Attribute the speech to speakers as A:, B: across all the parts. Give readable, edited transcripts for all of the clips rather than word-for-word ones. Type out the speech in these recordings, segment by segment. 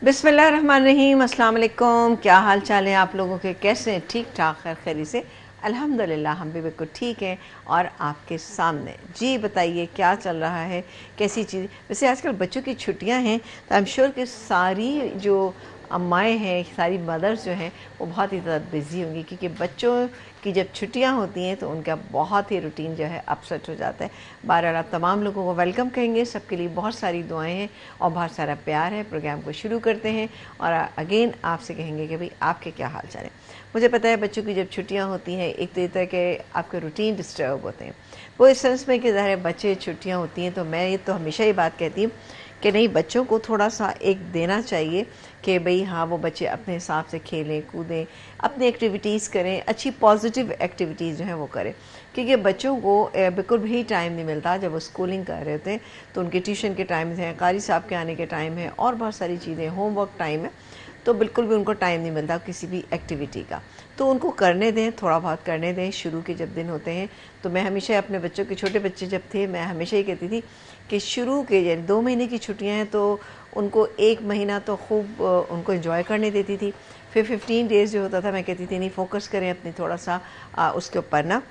A: बिस्मिल्लाहिर्रहमानिर्रहीम, अस्सलाम वालेकुम। क्या हाल चाल है आप लोगों के? कैसे हैं? ठीक ठाक, खैर खैरी से अल्हम्दुलिल्लाह हम भी बिल्कुल ठीक हैं। और आपके सामने जी बताइए क्या चल रहा है, कैसी चीज़। वैसे आजकल बच्चों की छुट्टियां हैं तो आई एम श्योर कि सारी जो अम्माएँ हैं, सारी मदर्स जो हैं वो बहुत ही ज़्यादा बिज़ी होंगी, क्योंकि बच्चों की जब छुट्टियां होती हैं तो उनका बहुत ही रूटीन जो है अपसेट हो जाता है। बहरहाल आप तमाम लोगों को वेलकम कहेंगे, सबके लिए बहुत सारी दुआएं हैं और बहुत सारा प्यार है। प्रोग्राम को शुरू करते हैं और अगेन आपसे कहेंगे कि भाई आपके क्या हाल चाल है। मुझे पता है बच्चों की जब छुट्टियां होती हैं एक तो तरह के आपके रूटीन डिस्टर्ब होते हैं, वो इस सेंस में कि ज़ाहिर है बच्चे छुट्टियां होती हैं तो मैं ये तो हमेशा ही बात कहती हूँ कि नहीं, बच्चों को थोड़ा सा एक देना चाहिए कि भाई हाँ, वो बच्चे अपने हिसाब से खेलें कूदें, अपनी एक्टिविटीज़ करें, अच्छी पॉजिटिव एक्टिविटीज़ जो हैं वो करें। क्योंकि बच्चों को बिल्कुल भी टाइम नहीं मिलता। जब वो स्कूलिंग कर रहे होते हैं तो उनके ट्यूशन के टाइम हैं, कारी साहब के आने के टाइम है और बहुत सारी चीज़ें, होमवर्क टाइम है, तो बिल्कुल भी उनको टाइम नहीं मिलता किसी भी एक्टिविटी का। तो उनको करने दें, थोड़ा बहुत करने दें। शुरू के जब दिन होते हैं तो मैं हमेशा अपने बच्चों के, छोटे बच्चे जब थे, मैं हमेशा ही कहती थी कि शुरू के यानी 2 महीने की छुट्टियां हैं तो उनको 1 महीना तो खूब उनको एंजॉय करने देती थी। फिर 15 डेज़ जो होता था मैं कहती थी नहीं, फोकस करें अपनी थोड़ा सा उसके ऊपर ना,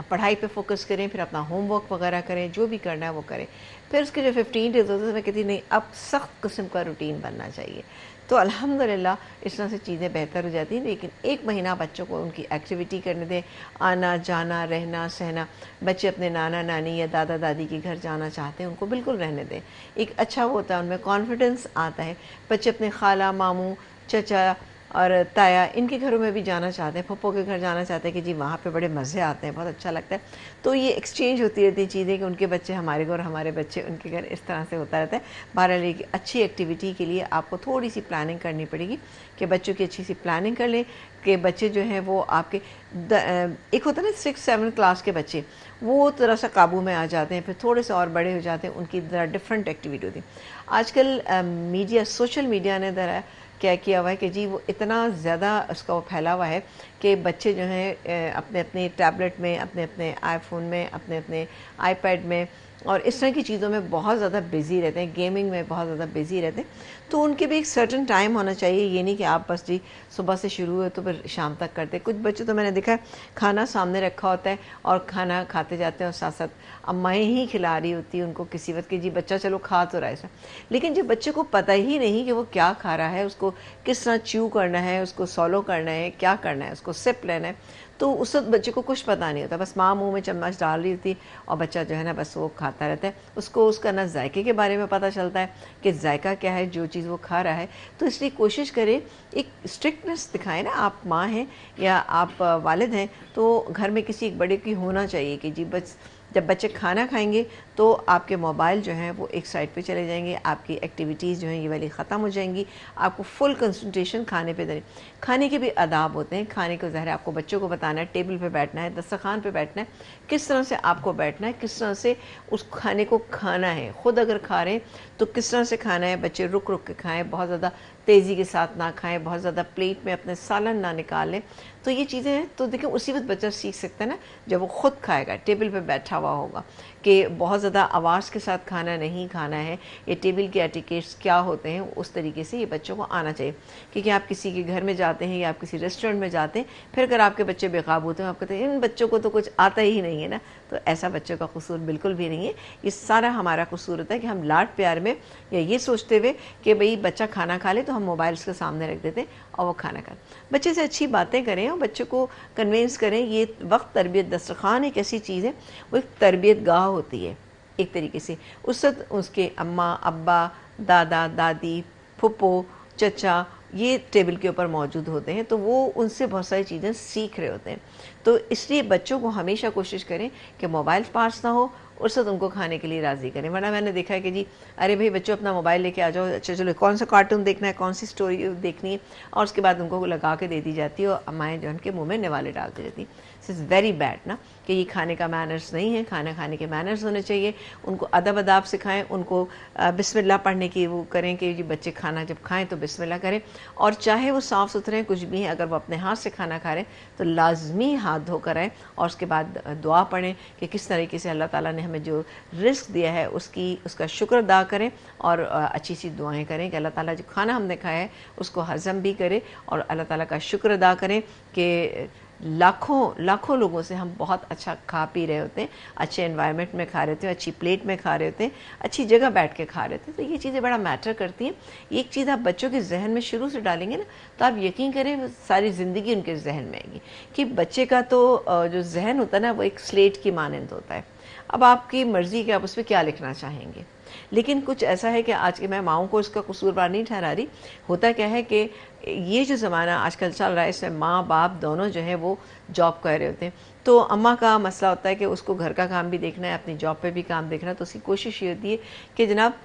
A: पढ़ाई पे फोकस करें, फिर अपना होमवर्क वगैरह करें, जो भी करना है वो करें। फिर उसके जो 15 डेज़ होते थे मैं कहती नहीं, अब सख्त किस्म का रूटीन बनना चाहिए। तो अल्हम्दुलिल्लाह इस तरह से चीज़ें बेहतर हो जाती हैं। लेकिन 1 महीना बच्चों को उनकी एक्टिविटी करने दें, आना जाना, रहना सहना। बच्चे अपने नाना नानी या दादा दादी के घर जाना चाहते हैं, उनको बिल्कुल रहने दें। एक अच्छा वो होता है, उनमें कॉन्फिडेंस आता है। बच्चे अपने खाला मामू चचा और ताया इनके घरों में भी जाना चाहते हैं, पप्पो के घर जाना चाहते हैं कि जी वहाँ पे बड़े मज़े आते हैं, बहुत अच्छा लगता है। तो ये एक्सचेंज होती रहती है चीज़ें कि उनके बच्चे हमारे घर, हमारे बच्चे उनके घर, इस तरह से होता रहता है। बहरहाल एक अच्छी एक्टिविटी के लिए आपको थोड़ी सी प्लानिंग करनी पड़ेगी कि बच्चों की अच्छी सी प्लानिंग कर लें कि बच्चे जो हैं वो आपके एक होता है ना 6-7 क्लास के बच्चे, वो थोड़ा सा काबू में आ जाते हैं, फिर थोड़े से और बड़े हो जाते हैं, उनकी ज़रा डिफरेंट एक्टिविटी होती है। आजकल मीडिया, सोशल मीडिया ने ज़रा क्या किया हुआ है कि जी वो इतना ज़्यादा उसका वो फैला हुआ है कि बच्चे जो हैं अपने अपने टैबलेट में, अपने अपने आईफोन में, अपने अपने आईपैड में और इस तरह की चीज़ों में बहुत ज़्यादा बिज़ी रहते हैं, गेमिंग में बहुत ज़्यादा बिज़ी रहते हैं। तो उनके भी एक सर्टन टाइम होना चाहिए। ये नहीं कि आप बस जी सुबह से शुरू हुए तो फिर शाम तक करते। कुछ बच्चे तो मैंने देखा है खाना सामने रखा होता है और खाना खाते जाते हैं और साथ साथ अम्माएँ ही खिला रही होती हैं उनको किसी वक्त कि जी बच्चा चलो खा तो रहा है ऐसा। लेकिन जब बच्चे को पता ही नहीं कि वो क्या खा रहा है, उसको किस तरह च्यू करना है, उसको सॉलो करना है, क्या करना है, उसको सिप लेना है, तो उस वक्त बच्चे को कुछ पता नहीं होता। बस माँ मुंह में चम्मच डाल रही होती और बच्चा जो है ना बस वो खाता रहता है। उसको उसका ना जायके के बारे में पता चलता है कि जायका क्या है जो चीज़ वो खा रहा है। तो इसलिए कोशिश करें, एक स्ट्रिक्टनेस दिखाएं ना। आप माँ हैं या आप वालिद हैं तो घर में किसी एक बड़े की होना चाहिए कि जी बस जब बच्चे खाना खाएंगे तो आपके मोबाइल जो हैं वो एक साइड पे चले जाएंगे, आपकी एक्टिविटीज़ जो हैं ये वाली ख़त्म हो जाएंगी, आपको फुल कंसंट्रेशन खाने पे दें। खाने के भी आदाब होते हैं, खाने को ज़ाहिर आपको बच्चों को बताना है, टेबल पे बैठना है, दस्तरखान पे बैठना है, किस तरह से आपको बैठना है, किस तरह से उस खाने को खाना है। ख़ुद अगर खा रहे हैं तो किस तरह से खाना है, बच्चे रुक रुक के खाएँ, बहुत ज़्यादा तेज़ी के साथ ना खाएँ, बहुत ज़्यादा प्लेट में अपने सालन ना निकालें। तो ये चीज़ें हैं तो देखिए उसी वक्त बच्चा सीख सकता है ना, जब वो खुद खाएगा, टेबल पे बैठा हुआ होगा, कि बहुत ज़्यादा आवाज़ के साथ खाना नहीं खाना है, ये टेबल के एटिकेट्स क्या होते हैं उस तरीके से ये बच्चों को आना चाहिए। क्योंकि आप किसी के घर में जाते हैं या आप किसी रेस्टोरेंट में जाते हैं, फिर अगर आपके बच्चे बेकाबू होते हैं, आप कहते हैं इन बच्चों को तो कुछ आता ही नहीं है ना, तो ऐसा बच्चों का कसूर बिल्कुल भी नहीं है। ये सारा हमारा कसूर होता है कि हम लाड प्यार में या ये सोचते हुए कि भाई बच्चा खाना खा ले तो हम मोबाइल उसके सामने रख देते हैं और वो खाना खा। बच्चे से अच्छी बातें करें और बच्चे को कन्विंस करें। ये वक्त तरबियत, दस्तरखान एक ऐसी चीज़ है, वो एक तरबियत गाह होती है एक तरीके से। उस वक्त उसके अम्मा अब्बा, दादा दादी, फुप्पो चचा ये टेबल के ऊपर मौजूद होते हैं, तो वो उनसे बहुत सारी चीज़ें सीख रहे होते हैं। तो इसलिए बच्चों को हमेशा कोशिश करें कि मोबाइल पास ना हो, उस वक्त उनको खाने के लिए राज़ी करें। वरना मैंने देखा है कि जी अरे भाई बच्चों अपना मोबाइल लेके आ जाओ, अच्छा चलो कौन सा कार्टून देखना है, कौन सी स्टोरी देखनी है, और उसके बाद उनको लगा के दे दी जाती है और अम्माएँ जो उनके मुँह में निवाले डालती रहती हैं। दिस इज़ वेरी बैड ना। कि ये खाने का मैनर्स नहीं है, खाना खाने के मैनर्स होने चाहिए। उनको अदब अदाब सिखाएं, उनको बिस्मिल्लाह पढ़ने की वो करें कि जी बच्चे खाना जब खाएं तो बिस्मिल्लाह करें। और चाहे वो साफ़ सुथरे कुछ भी हैं, अगर वो अपने हाथ से खाना खा रहे हैं तो लाजमी हाथ धोकर आएँ और उसके बाद दुआ पढ़ें कि किस तरीके से अल्लाह ताला ने हमें जो रिस्क दिया है उसका शुक्र अदा करें और अच्छी सी दुआएं करें कि अल्लाह ताला जो खाना हमने खाया है उसको हज़म भी करे और अल्लाह ताला का शुक्र अदा करें कि लाखों लोगों से हम बहुत अच्छा खा पी रहे होते हैं, अच्छे एनवायरनमेंट में खा रहे होते हैं, अच्छी प्लेट में खा रहे होते हैं, अच्छी जगह बैठ के खा रहे होते हैं। तो ये चीज़ें बड़ा मैटर करती हैं। एक चीज़ आप बच्चों के जहन में शुरू से डालेंगे ना तो आप यकीन करें सारी ज़िंदगी उनके जहन में आएगी कि बच्चे का तो जो जहन होता है ना वो एक स्लेट की मानंद होता है। अब आपकी मर्ज़ी कि आप उस पर क्या लिखना चाहेंगे। लेकिन कुछ ऐसा है कि आज के मैं माँओं को इसका कसूरवार नहीं ठहरा रही। होता क्या है कि ये जो ज़माना आजकल चल रहा है इसमें माँ बाप दोनों जो है वो जॉब कर रहे होते हैं। तो अम्मा का मसला होता है कि उसको घर का काम भी देखना है, अपनी जॉब पे भी काम देखना है। तो उसकी कोशिश ये होती है कि जनाब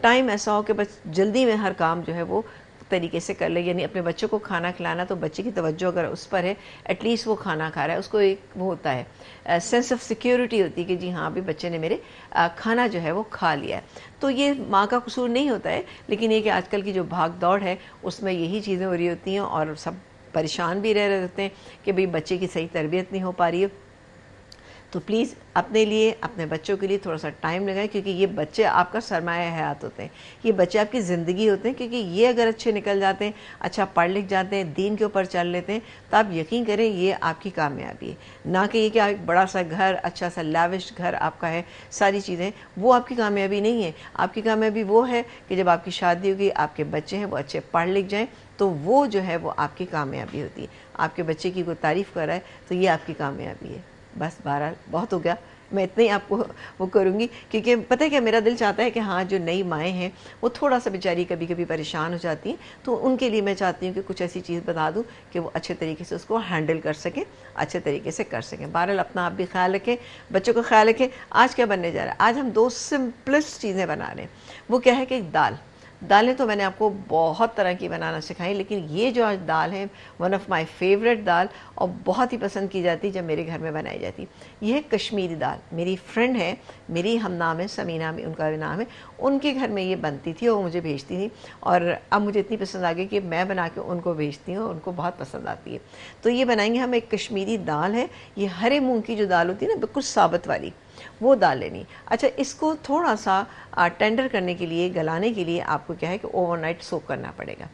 A: टाइम ऐसा हो कि बस जल्दी में हर काम जो है वो तरीके से कर ले। यानी अपने बच्चों को खाना खिलाना, तो बच्चे की तवज्जो अगर उस पर है, एटलीस्ट वो खाना खा रहा है, उसको एक वो होता है सेंस ऑफ सिक्योरिटी होती है कि जी हाँ अभी बच्चे ने मेरे खाना जो है वो खा लिया है। तो ये माँ का कसूर नहीं होता है, लेकिन ये कि आजकल की जो भाग दौड़ है उसमें यही चीज़ें हो रही होती हैं और सब परेशान भी रह रहे होते हैं कि भाई बच्चे की सही तरबियत नहीं हो पा रही है। तो प्लीज़ अपने लिए, अपने बच्चों के लिए थोड़ा सा टाइम लगाएं, क्योंकि ये बच्चे आपका सरमाया हयात होते हैं, ये बच्चे आपकी ज़िंदगी होते हैं। क्योंकि ये अगर अच्छे निकल जाते हैं, अच्छा पढ़ लिख जाते हैं, दीन के ऊपर चल लेते हैं, तो आप यकीन करें ये आपकी कामयाबी है। ना कि ये कि एक बड़ा सा घर, अच्छा सा लाविश घर आपका है, सारी चीज़ें, वो आपकी कामयाबी नहीं है। आपकी कामयाबी वो है कि जब आपकी शादी होगी, आपके बच्चे हैं वो अच्छे पढ़ लिख जाएँ, तो वो जो है वो आपकी कामयाबी होती है। आपके बच्चे की कोई तारीफ़ कर रहा है तो ये आपकी कामयाबी है। बस 12 बहुत हो गया, मैं इतना ही आपको वो करूँगी, क्योंकि पता है क्या, मेरा दिल चाहता है कि हाँ जो नई माएँ हैं वो थोड़ा सा बेचारी कभी कभी परेशान हो जाती हैं, तो उनके लिए मैं चाहती हूँ कि कुछ ऐसी चीज़ बता दूँ कि वो अच्छे तरीके से उसको हैंडल कर सकें, अच्छे तरीके से कर सकें। बहरहाल अपना आप भी ख्याल रखें, बच्चों का ख्याल रखें। आज क्या बनने जा रहा है, आज हम 2 सिंपलेस्ट चीज़ें बना रहे हैं। वो क्या है कि दालें तो मैंने आपको बहुत तरह की बनाना सिखाई, लेकिन ये जो आज दाल है वन ऑफ़ माय फेवरेट दाल, और बहुत ही पसंद की जाती जब मेरे घर में बनाई जाती। ये है कश्मीरी दाल। मेरी फ्रेंड है, मेरी हम नाम है समीना में उनका भी नाम है, उनके घर में ये बनती थी और वो मुझे भेजती थी, और अब मुझे इतनी पसंद आ गई कि मैं बना के उनको भेजती हूँ, उनको बहुत पसंद आती है। तो ये बनाएंगे हम, एक कश्मीरी दाल है, ये हरे मूँग की जो दाल होती है ना बिल्कुल साबुत वाली, वो दाल लेनी। अच्छा, इसको थोड़ा सा टेंडर करने के लिए, गलाने के लिए आपको क्या है कि ओवरनाइट सोक करना पड़ेगा।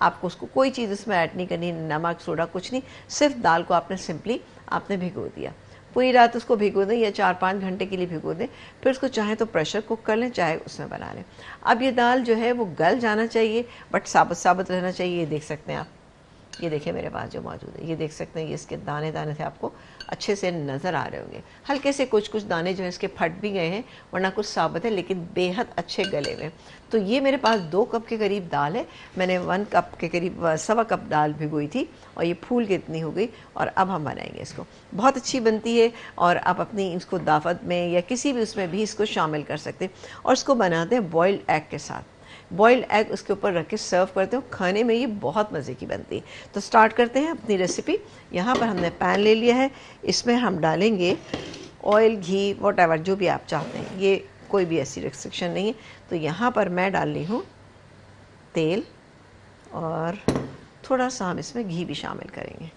A: आपको उसको कोई चीज़ उसमें ऐड नहीं करनी, नमक सोडा कुछ नहीं, सिर्फ दाल को आपने सिंपली आपने भिगो दिया। पूरी रात उसको भिगो दें या 4-5 घंटे के लिए भिगो दें, फिर उसको चाहे तो प्रेशर कुक कर लें, चाहे उसमें बना लें। अब ये दाल जो है वो गल जाना चाहिए, बट साबुत साबुत रहना चाहिए। ये देख सकते हैं आप, ये देखिए मेरे पास जो मौजूद है, ये देख सकते हैं, ये इसके दाने दाने से आपको अच्छे से नज़र आ रहे होंगे। हल्के से कुछ दाने जो है इसके फट भी गए हैं, वरना कुछ साबुत है, लेकिन बेहद अच्छे गले हुए। तो ये मेरे पास 2 कप के करीब दाल है, मैंने 1 कप के करीब 1.25 कप दाल भिगोई थी, और ये फूल के इतनी हो गई। और अब हम बनाएंगे इसको, बहुत अच्छी बनती है, और आप अपनी इसको दावत में या किसी भी उसमें भी इसको शामिल कर सकते हैं। और इसको बनाते हैं बॉइल्ड एग के साथ। बॉइल्ड एग उसके ऊपर रख के सर्व करते हो, खाने में ये बहुत मज़े की बनती है। तो स्टार्ट करते हैं अपनी रेसिपी। यहाँ पर हमने पैन ले लिया है, इसमें हम डालेंगे ऑयल, घी, वॉटेवर जो भी आप चाहते हैं, ये कोई भी ऐसी रिस्ट्रिक्शन नहीं है। तो यहाँ पर मैं डाल रही हूँ तेल, और थोड़ा सा हम इसमें घी भी शामिल करेंगे।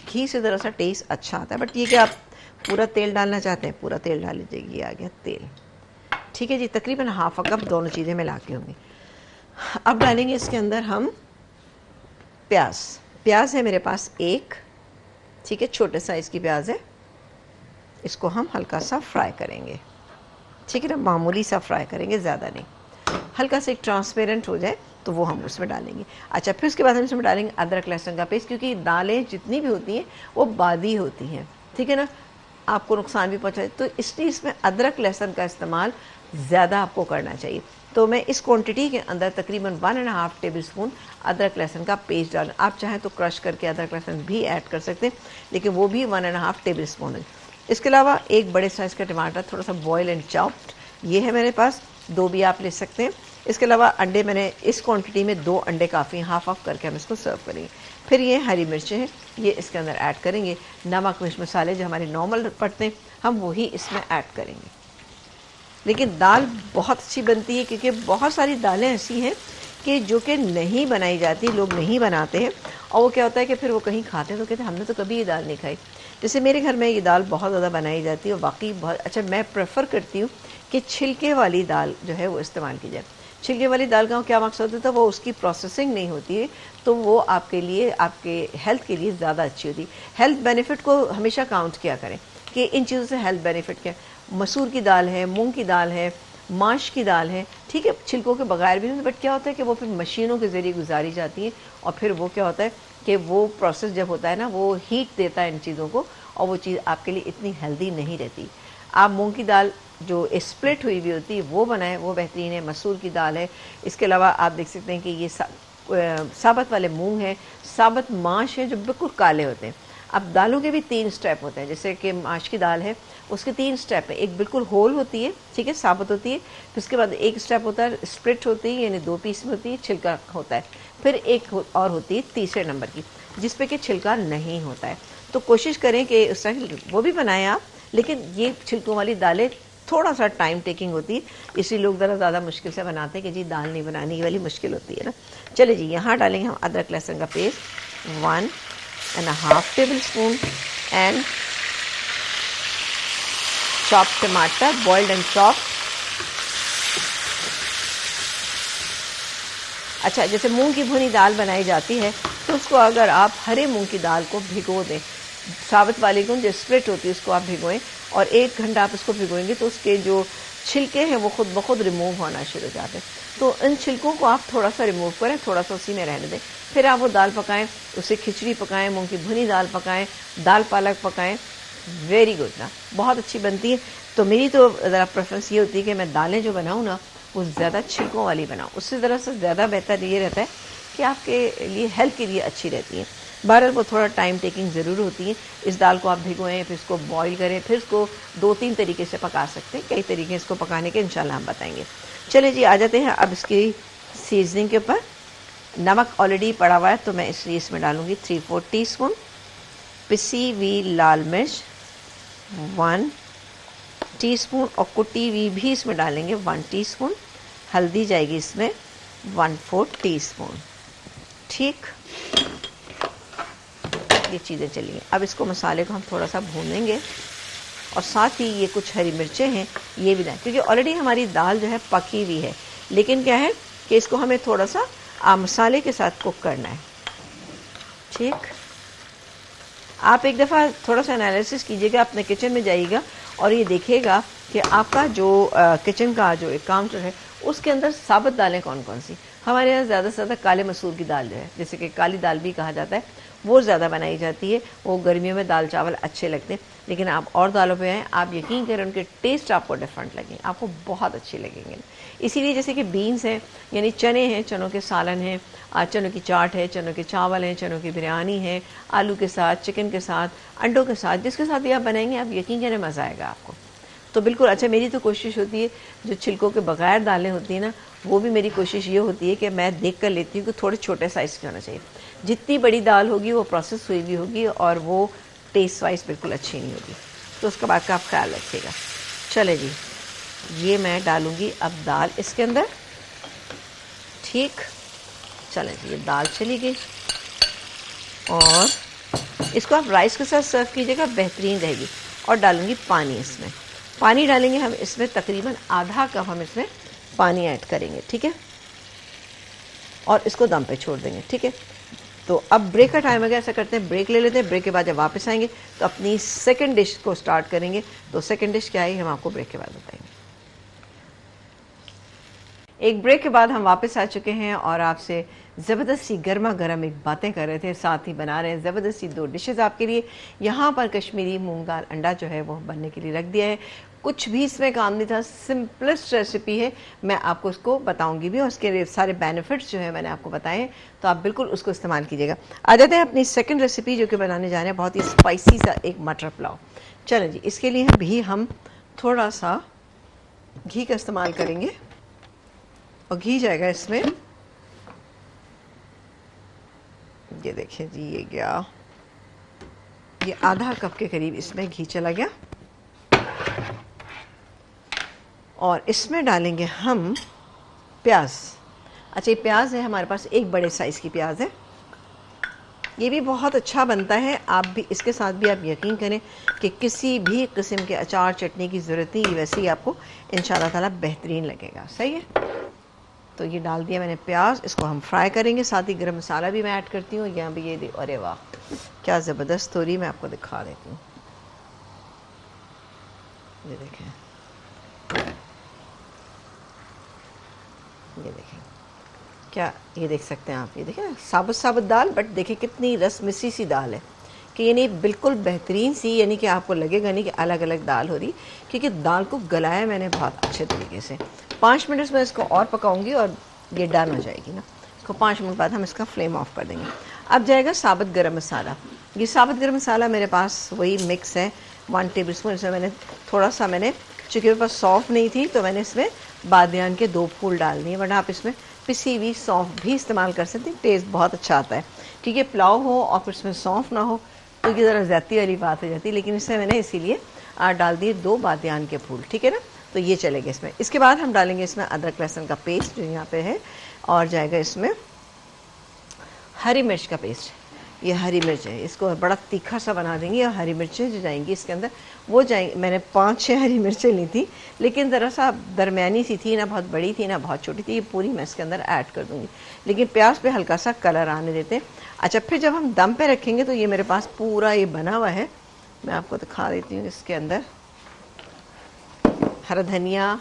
A: घी से ज़रा सा टेस्ट अच्छा आता है, बट ये कि आप पूरा तेल डालना चाहते हैं पूरा तेल डाल लीजिए। ये आ गया तेल, ठीक है जी, तकरीबन 1/2 कप दोनों चीज़ें मिला के होंगी। अब डालेंगे इसके अंदर हम प्याज है मेरे पास 1, ठीक है, छोटे साइज़ की प्याज है। इसको हम हल्का सा फ्राई करेंगे, ठीक है ना, मामूली सा फ्राई करेंगे, ज़्यादा नहीं। हल्का सा एक ट्रांसपेरेंट हो जाए तो वो हम उसमें डालेंगे। अच्छा, फिर उसके बाद हम इसमें डालेंगे अदरक लहसुन का पेस्ट, क्योंकि दालें जितनी भी होती हैं वो बादी होती हैं, ठीक है ना, आपको नुकसान भी पहुँचाए, तो इसलिए इसमें अदरक लहसुन का इस्तेमाल ज़्यादा आपको करना चाहिए। तो मैं इस क्वांटिटी के अंदर तकरीबन 1.5 टेबल स्पून अदरक लहसुन का पेस्ट डालें। आप चाहें तो क्रश करके अदरक लहसुन भी ऐड कर सकते हैं, लेकिन वो भी 1.5 टेबल स्पून है। इसके अलावा एक बड़े साइज़ का टमाटर, थोड़ा सा बॉयल एंड चॉप्ड, ये है मेरे पास, 2 भी आप ले सकते हैं। इसके अलावा अंडे मैंने इस क्वांटिटी में 2 अंडे काफ़ी हैं, हाफ ऑफ करके हम इसको सर्व करेंगे। फिर ये हरी मिर्चें हैं, ये इसके अंदर ऐड करेंगे। नमक मिर्च मसाले जो हमारे नॉर्मल पड़ते हैं हम वही इसमें ऐड करेंगे। लेकिन दाल बहुत अच्छी बनती है क्योंकि बहुत सारी दालें ऐसी हैं कि जो कि नहीं बनाई जाती, लोग नहीं बनाते हैं, और वो क्या होता है कि फिर वो कहीं खाते हैं तो कहते हैं हमने तो कभी ये दाल नहीं खाई। जैसे मेरे घर में ये दाल बहुत ज़्यादा बनाई जाती है और वाकई बहुत अच्छा। मैं प्रेफर करती हूँ कि छिलके वाली दाल जो है वो इस्तेमाल की जाए। छिलके वाली दाल का क्या मकसद होता है, वो उसकी प्रोसेसिंग नहीं होती है, तो वो आपके लिए, आपके हेल्थ के लिए ज़्यादा अच्छी होती है। हेल्थ बेनिफिट को हमेशा काउंट किया करें कि इन चीज़ों से हेल्थ बेनिफिट क्या। मसूर की दाल है, मूंग की दाल है, माश की दाल है, ठीक है, छिलकों के बगैर भी नहीं, बट क्या होता है कि वो फिर मशीनों के ज़रिए गुजारी जाती हैं और फिर वो क्या होता है कि वो प्रोसेस जब होता है ना, वो हीट देता है इन चीज़ों को और वो चीज़ आपके लिए इतनी हेल्दी नहीं रहती। आप मूंग की दाल जो स्प्लिट हुई हुई होती है वो बनाएं, वो बेहतरीन है। मसूर की दाल है, इसके अलावा आप देख सकते हैं कि ये साबत वाले मूंग हैं, साबत माश है जो बिल्कुल काले होते हैं। अब दालों के भी 3 स्टेप होते हैं, जैसे कि माश की दाल है उसके 3 स्टेप है। एक बिल्कुल होल होती है, ठीक है, साबुत होती है। फिर उसके बाद एक स्टेप होता है स्प्लिट होती है, यानी 2 पीस में होती है, छिलका होता है। फिर एक और होती है तीसरे नंबर की जिस पे कि छिलका नहीं होता है। तो कोशिश करें कि उस तरह वो भी बनाएं आप, लेकिन ये छिलकों वाली दालें थोड़ा सा टाइम टेकिंग होती है, इसलिए लोग ज़रा मुश्किल से बनाते हैं कि जी दाल नहीं बनानी, ये वाली मुश्किल होती है ना। चलिए जी, यहाँ डालेंगे हम अदरक लहसुन का पेस्ट 1.5 टेबलस्पून एंड चॉप्ड टमाटर, बॉइल्ड एंड चॉप्ड। अच्छा, जैसे मूंग की भुनी दाल बनाई जाती है तो उसको अगर आप हरे मूंग की दाल को भिगो दें, साबुत वाली को जो स्प्लिट होती है उसको आप भिगोएं और 1 घंटा आप उसको भिगोएंगे तो उसके जो छिलके हैं वो खुद ब खुद रिमूव होना शुरू हो जाते हैं। तो इन छिलकों को आप थोड़ा सा रिमूव करें, थोड़ा सा उसी में रहने दें। फिर आप वो दाल पकाएं, उससे खिचड़ी पकाएं, मूंग की भुनी दाल पकाएं, दाल पालक पकाएं। वेरी गुड ना, बहुत अच्छी बनती है। तो मेरी तो ज़रा प्रेफरेंस ये होती है कि मैं दालें जो बनाऊँ ना वो ज़्यादा छिलकों वाली बनाऊँ, उससे ज़रा से ज़्यादा बेहतर ये रहता है कि आपके लिए हेल्थ के लिए अच्छी रहती है। बहरहाल वो थोड़ा टाइम टेकिंग ज़रूर होती है। इस दाल को आप भिगोएं, फिर इसको बॉईल करें, फिर इसको 2-3 तरीके से पका सकते हैं, कई तरीके इसको पकाने के इंशाल्लाह हम बताएंगे। चलिए जी, आ जाते हैं अब इसकी सीजनिंग के ऊपर। नमक ऑलरेडी पड़ा हुआ है तो मैं इसलिए इसमें डालूँगी 3/4 टीस्पून। पिसी हुई लाल मिर्च 1 टीस्पून और कुटी हुई भी इसमें डालेंगे 1 टीस्पून। हल्दी जाएगी इसमें 1/4 टीस्पून। ठीक, ये चीज़ें चलिए। अब इसको मसाले को हम थोड़ा सा भूनेंगे और साथ ही ये कुछ हरी मिर्चें हैं ये भी डालें, क्योंकि ऑलरेडी हमारी दाल जो है पकी हुई है, लेकिन क्या है कि इसको हमें थोड़ा सा मसाले के साथ कुक करना है। ठीक, आप एक दफ़ा थोड़ा सा एनालिसिस कीजिएगा, अपने किचन में जाइएगा और ये देखिएगा कि आपका जो किचन का जो एक काउंटर है उसके अंदर साबुत दालें कौन कौन सी। हमारे यहाँ ज़्यादा से ज़्यादा काले मसूर की दाल जो है, जैसे कि काली दाल भी कहा जाता है, वो ज़्यादा बनाई जाती है। वो गर्मियों में दाल चावल अच्छे लगते हैं, लेकिन आप और दालों पे आएँ, आप यकीन करें उनके टेस्ट आपको डिफरेंट लगेंगे, आपको बहुत अच्छे लगेंगे। इसीलिए जैसे कि बीन्स हैं, यानी चने हैं, चनों के सालन हैं, चनों की चाट है, चनों के चावल हैं, चनों की बिरयानी है, आलू के साथ, चिकन के साथ, अंडों के साथ, जिसके साथ भी आप बनाएंगे आप यकीन करें मज़ा आएगा आपको। तो बिल्कुल अच्छा, मेरी तो कोशिश होती है जो छिलकों के बगैर दालें होती हैं ना, वो भी मेरी कोशिश ये होती है कि मैं देख कर लेती हूँ कि थोड़े छोटे साइज़ के होना चाहिए। जितनी बड़ी दाल होगी वो प्रोसेस हुई भी होगी और वो टेस्ट वाइज बिल्कुल अच्छी नहीं होगी, तो उसका बात का आप ख्याल रखिएगा। चले जी, ये मैं डालूँगी अब दाल इसके अंदर। ठीक, चलें जी, ये दाल चली गई और इसको आप राइस के साथ सर्व कीजिएगा, बेहतरीन रहेगी। और डालूँगी पानी इसमें, पानी डालेंगे हम इसमें तकरीबन आधा कप हम इसमें पानी ऐड करेंगे। ठीक है, और इसको दम पे छोड़ देंगे। ठीक है, तो अब ब्रेक का टाइम है, ऐसा करते हैं ब्रेक ले लेते हैं। ब्रेक के बाद जब वापस आएंगे तो अपनी सेकंड डिश को स्टार्ट करेंगे। तो सेकंड डिश क्या है हम आपको ब्रेक के बाद बताएंगे। एक ब्रेक के बाद हम वापस आ चुके हैं और आपसे ज़बरदस्त सी गर्मा गर्म एक बातें कर रहे थे, साथ ही बना रहे हैं ज़बरदस्त सी 2 डिशेज़ आपके लिए। यहाँ पर कश्मीरी मूंग दाल अंडा जो है वो बनने के लिए रख दिया है। कुछ भी इसमें काम नहीं था, सिंपलेस्ट रेसिपी है। मैं आपको उसको बताऊंगी भी और उसके सारे बेनिफिट्स जो है मैंने आपको बताए हैं, तो आप बिल्कुल उसको इस्तेमाल कीजिएगा। आ जाते हैं अपनी सेकंड रेसिपी जो कि बनाने जा रहे हैं, बहुत ही स्पाइसी सा एक मटर पुलाव। चलें जी, इसके लिए भी हम थोड़ा सा घी का इस्तेमाल करेंगे। और घी जाएगा इसमें, ये देखिए जी, ये गया, ये आधा कप के करीब इसमें घी चला गया। और इसमें डालेंगे हम प्याज। अच्छा, ये प्याज है हमारे पास, एक बड़े साइज़ की प्याज है, ये भी बहुत अच्छा बनता है। आप भी इसके साथ भी आप यकीन करें कि किसी भी किस्म के अचार चटनी की ज़रूरत नहीं, वैसे ही आपको इंशाल्लाह ताला बेहतरीन लगेगा। सही है, तो ये डाल दिया मैंने प्याज, इसको हम फ्राई करेंगे। साथ ही गरम मसाला भी मैं ऐड करती हूँ यहाँ भी, ये अरे वाह क्या ज़बरदस्त हो रही, मैं आपको दिखा देती हूँ। ये देखें, ये देखें क्या, ये देख सकते हैं आप, ये देखें साबुत साबुत दाल, बट देखिए कितनी रस मिसी सी दाल है कि यानी बिल्कुल बेहतरीन सी, यानी कि आपको लगेगा नहीं कि अलग अलग दाल हो रही, क्योंकि दाल को गलाया मैंने बहुत अच्छे तरीके से। 5 मिनट में इसको और पकाऊंगी और ये डन हो जाएगी ना। इसको 5 मिनट बाद हम इसका फ्लेम ऑफ कर देंगे। अब जाएगा साबुत गरम मसाला। ये साबुत गरम मसाला मेरे पास वही मिक्स है 1 टेबल स्पून। इसमें मैंने थोड़ा सा, मैंने चूँकि मेरे पास सौंफ नहीं थी तो मैंने इसमें बादियान के 2 फूल डाल दिए, वरना आप इसमें पिसी हुई सौंफ भी इस्तेमाल कर सकते हैं, टेस्ट बहुत अच्छा आता है। क्योंकि पुलाव हो और फिर इसमें सौंफ ना हो तो ये ज़रा ज़्यादती वाली बात हो जाती है, लेकिन इसमें मैंने इसीलिए डाल दिए 2 बादियान के फूल, ठीक है ना। तो ये चलेगा इसमें। इसके बाद हम डालेंगे इसमें अदरक लहसुन का पेस्ट जो यहाँ पे है, और जाएगा इसमें हरी मिर्च का पेस्ट। ये हरी मिर्च है, इसको बड़ा तीखा सा बना देंगे, और हरी मिर्चें जो जाएंगी इसके अंदर वो जाएंगी। मैंने 5-6 हरी मिर्चें ली थी, लेकिन ज़रा सा दरमियानी सी थी, ना बहुत बड़ी थी ना बहुत छोटी थी, ये पूरी मैं इसके अंदर ऐड कर दूँगी। लेकिन प्याज पे हल्का सा कलर आने देते हैं। अच्छा, फिर जब हम दम पे रखेंगे तो ये मेरे पास पूरा ये बना हुआ है, मैं आपको दिखा देती हूँ। इसके अंदर हरा धनिया,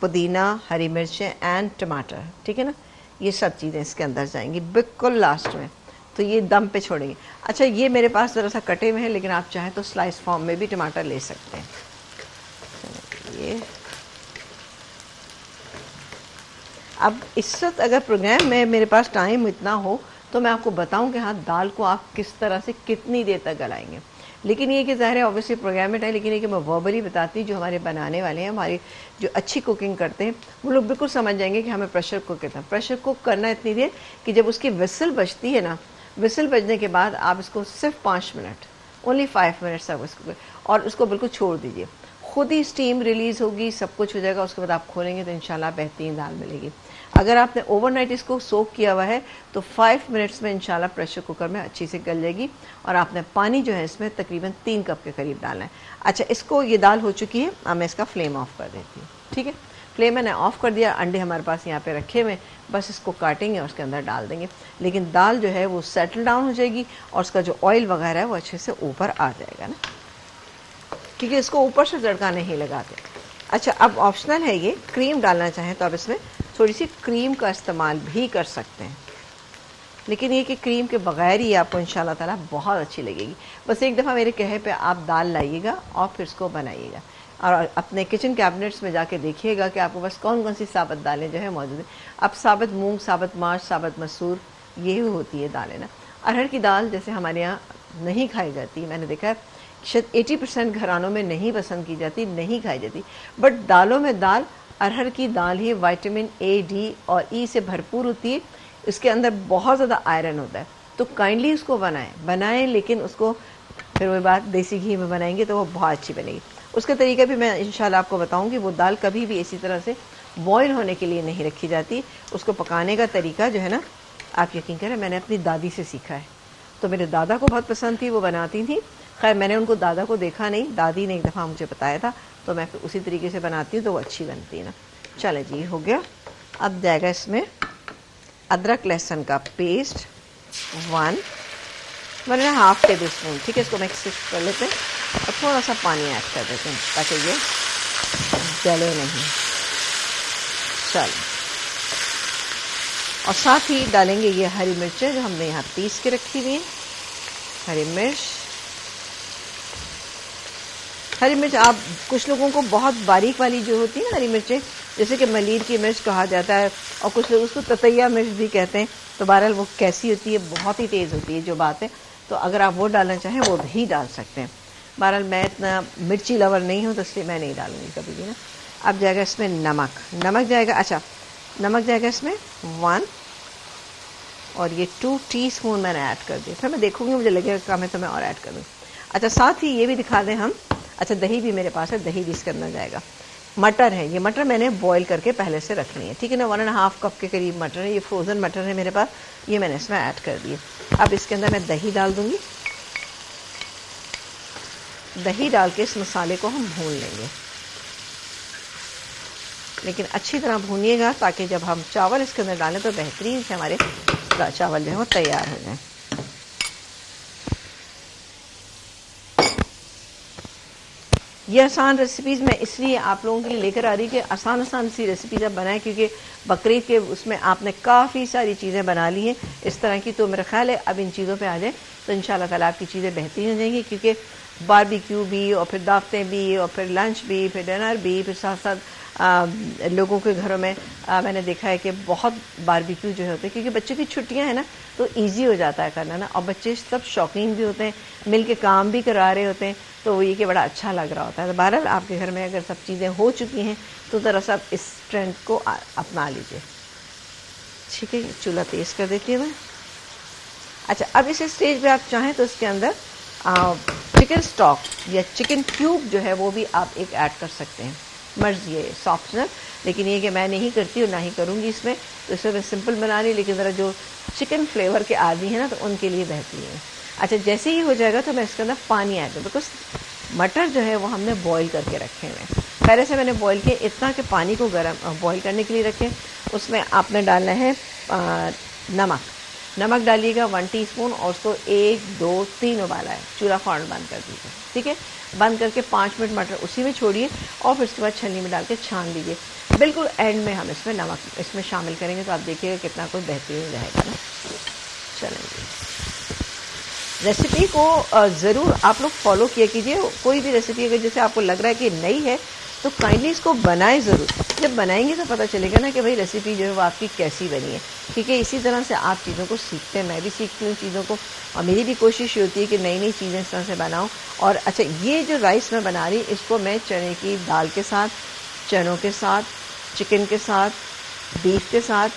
A: पुदीना, हरी मिर्चें एंड टमाटर, ठीक है ना, ये सब चीज़ें इसके अंदर जाएंगी बिल्कुल लास्ट में। तो ये दम पे छोड़ेंगे। अच्छा, ये मेरे पास ज़रा सा कटे हुए हैं, लेकिन आप चाहें तो स्लाइस फॉर्म में भी टमाटर ले सकते हैं। ये अब इस वक्त अगर प्रोग्राम में मेरे पास टाइम इतना हो तो मैं आपको बताऊं कि हाँ, दाल को आप किस तरह से कितनी देर तक गलाएंगे। लेकिन ये कि ज़ाहिर है ऑब्वियसली प्रोग्राम में टाइम, लेकिन ये कि मैं वर्बली बताती हूँ, जो हमारे बनाने वाले हैं, हमारे जो अच्छी कुकिंग करते हैं, वो लोग बिल्कुल समझ जाएंगे कि हमें प्रेशर कुक करना है। प्रेशर कुक करना इतनी देर कि जब उसकी विसल बजती है ना, विसल बजने के बाद आप इसको सिर्फ 5 मिनट, ओनली 5 मिनट्स तक उसको, और उसको बिल्कुल छोड़ दीजिए, खुद ही स्टीम रिलीज़ होगी, सब कुछ हो जाएगा। उसके बाद आप खोलेंगे तो इंशाल्लाह बेहतरीन दाल मिलेगी। अगर आपने ओवरनाइट इसको सोक किया हुआ है तो 5 मिनट्स में इंशाल्लाह प्रेशर कुकर में अच्छी से गल जाएगी। और आपने पानी जो है इसमें तकरीबन 3 कप के करीब डालना है। अच्छा, इसको, ये दाल हो चुकी है, अब मैं इसका फ्लेम ऑफ कर देती हूँ, ठीक है। फ्लेम मैंने ऑफ़ कर दिया। अंडे हमारे पास यहाँ पे रखे हुए, बस इसको काटेंगे और उसके अंदर डाल देंगे। लेकिन दाल जो है वो सेटल डाउन हो जाएगी और उसका जो ऑयल वगैरह है वो अच्छे से ऊपर आ जाएगा ना, क्योंकि इसको ऊपर से तड़का नहीं लगाते। अच्छा, अब ऑप्शनल है ये, क्रीम डालना चाहें तो आप इसमें थोड़ी सी क्रीम का इस्तेमाल भी कर सकते हैं, लेकिन ये कि क्रीम के बगैर ही आपको इंशाल्लाह ताला बहुत अच्छी लगेगी। बस एक दफ़ा मेरे कहे पे आप दाल लाइएगा और फिर इसको बनाइएगा, और अपने किचन कैबिनेट्स में जाके देखिएगा कि आपको बस कौन कौन सी साबुत दालें जो है मौजूद हैं। अब साबुत मूंग, साबुत माश, साबुत मसूर, ये होती है दालें ना। अरहर की दाल जैसे हमारे यहाँ नहीं खाई जाती, मैंने देखा है शायद 80% घरानों में नहीं पसंद की जाती, नहीं खाई जाती, बट दालों में दाल, अरहर की दाल ही विटामिन ए, डी और ई से भरपूर होती है। इसके अंदर बहुत ज़्यादा आयरन होता है, तो काइंडली उसको बनाएं, लेकिन उसको फिर वही बात, देसी घी में बनाएंगे तो वो बहुत अच्छी बनेगी। उसका तरीका भी मैं इंशाल्लाह आपको बताऊंगी। वो दाल कभी भी इसी तरह से बॉयल होने के लिए नहीं रखी जाती, उसको पकाने का तरीका जो है ना, आप यकीन करें मैंने अपनी दादी से सीखा है। तो मेरे दादा को बहुत पसंद थी, वो बनाती थी। खैर मैंने उनको, दादा को देखा नहीं, दादी ने एक दफ़ा मुझे बताया था, तो मैं फिर उसी तरीके से बनाती हूँ तो वो अच्छी बनती है ना। चले जी, हो गया। अब जाएगा इसमें अदरक लहसुन का पेस्ट 1.5 टेबल स्पून, ठीक है। इसको मिक्स कर लेते हैं और थोड़ा सा पानी ऐड कर देते हैं ताकि ये जले नहीं। चलो, और साथ ही डालेंगे ये हरी मिर्चें जो हमने यहाँ पीस के रखी हुई हैं। हरी मिर्च आप, कुछ लोगों को बहुत बारीक वाली जो होती है ना हरी मिर्चें, जैसे कि मलीर की मिर्च कहा जाता है, और कुछ लोग उसको ततैया मिर्च भी कहते हैं। तो बहरहाल वो कैसी होती है, बहुत ही तेज़ होती है जो बात है। तो अगर आप वो डालना चाहें वो भी डाल सकते हैं। बहरहाल मैं इतना मिर्ची लवर नहीं हूँ तो इसलिए मैं नहीं डालूंगी कभी भी ना। अब जाएगा इसमें नमक जाएगा। अच्छा, नमक जाएगा इसमें 1 और ये 2 टीस्पून मैंने ऐड कर दिया। फिर मैं देखूंगी मुझे लगेगा कम है तो मैं और ऐड कर दूँ। अच्छा साथ ही ये भी दिखा दें हम, अच्छा दही भी मेरे पास है, दही भी इसके अंदर जाएगा। मटर है, ये मटर मैंने बॉईल करके पहले से रख ली है, ठीक है ना। 1.5 कप के करीब मटर है, ये फ्रोज़न मटर है मेरे पास, ये मैंने इसमें ऐड कर दिए। अब इसके अंदर मैं दही डाल दूँगी। दही डाल के इस मसाले को हम भून लेंगे, लेकिन अच्छी तरह भूनिएगा ताकि जब हम चावल इसके अंदर डालें तो बेहतरीन से हमारे चावल जो है वो तैयार हो जाए। ये आसान रेसिपीज़ मैं इसलिए आप लोगों के लिए लेकर आ रही कि आसान सी रेसिपीज़ आप बनाएं, क्योंकि बकरीद के उसमें आपने काफ़ी सारी चीज़ें बना ली हैं इस तरह की, तो मेरा ख्याल है अब इन चीज़ों पे आ जाए तो इंशाल्लाह ताला आपकी चीज़ें बेहतरीन हो जाएंगी। क्योंकि बारबेक्यू भी और फिर दावतें भी और फिर लंच भी फिर डिनर भी, फिर साथ साथ लोगों के घरों में मैंने देखा है कि बहुत बारबेक्यू जो होते हैं, क्योंकि बच्चों की छुट्टियां हैं ना तो इजी हो जाता है करना ना, और बच्चे सब शौकीन भी होते हैं, मिल के काम भी करा रहे होते हैं, तो वो ये कि बड़ा अच्छा लग रहा होता है। तो बहरहाल आपके घर में अगर सब चीज़ें हो चुकी हैं तो ज़रा सा इस ट्रेंड को अपना लीजिए, ठीक है। चूल्हा तेज़ कर देती हूँ मैं। अच्छा अब इस स्टेज पे आप चाहें तो इसके अंदर चिकन स्टॉक या चिकन क्यूब जो है वो भी आप एक ऐड कर सकते हैं, मर्जी है सॉफ्टनर, लेकिन ये कि मैं नहीं करती और ना ही करूँगी इसमें, तो इसमें मैं सिंपल बना रही, लेकिन ज़रा जो चिकन फ्लेवर के आदमी हैं ना तो उनके लिए बेहतरीन है। अच्छा जैसे ही हो जाएगा तो मैं इसके अंदर पानी ऐड करूँ, बिकॉज मटर जो है वो हमने बॉईल करके रखे हुए हैं, पहले से मैंने बॉईल किए इतना कि पानी को गर्म बॉईल करने के लिए रखें। उसमें आपने डालना है नमक डालिएगा 1 टीस्पून, और उसको 1 2 3 उबाला है, चूल्हा फौरन बंद कर दीजिए, ठीक है। बंद करके 5 मिनट मटर उसी में छोड़िए और फिर उसके बाद छन्नी में डाल के छान लीजिए। बिल्कुल एंड में हम इसमें नमक इसमें शामिल करेंगे तो आप देखिएगा कितना कोई बेहतरीन रहेगा ना। चलेंगे रेसिपी को ज़रूर आप लोग फॉलो किया कीजिए। कोई भी रेसिपी अगर जैसे आपको लग रहा है कि नई है तो काइंडली इसको बनाएं ज़रूर। जब बनाएंगे तो पता चलेगा ना कि भाई रेसिपी जो है वो आपकी कैसी बनी है, क्योंकि इसी तरह से आप चीज़ों को सीखते हैं, मैं भी सीखती हूँ चीज़ों को, और मेरी भी कोशिश होती है कि नई नई चीज़ें इस तरह से बनाऊँ। और अच्छा ये जो राइस मैं बना रही इसको मैं चने की दाल के साथ, चनों के साथ, चिकन के साथ, बीफ के साथ,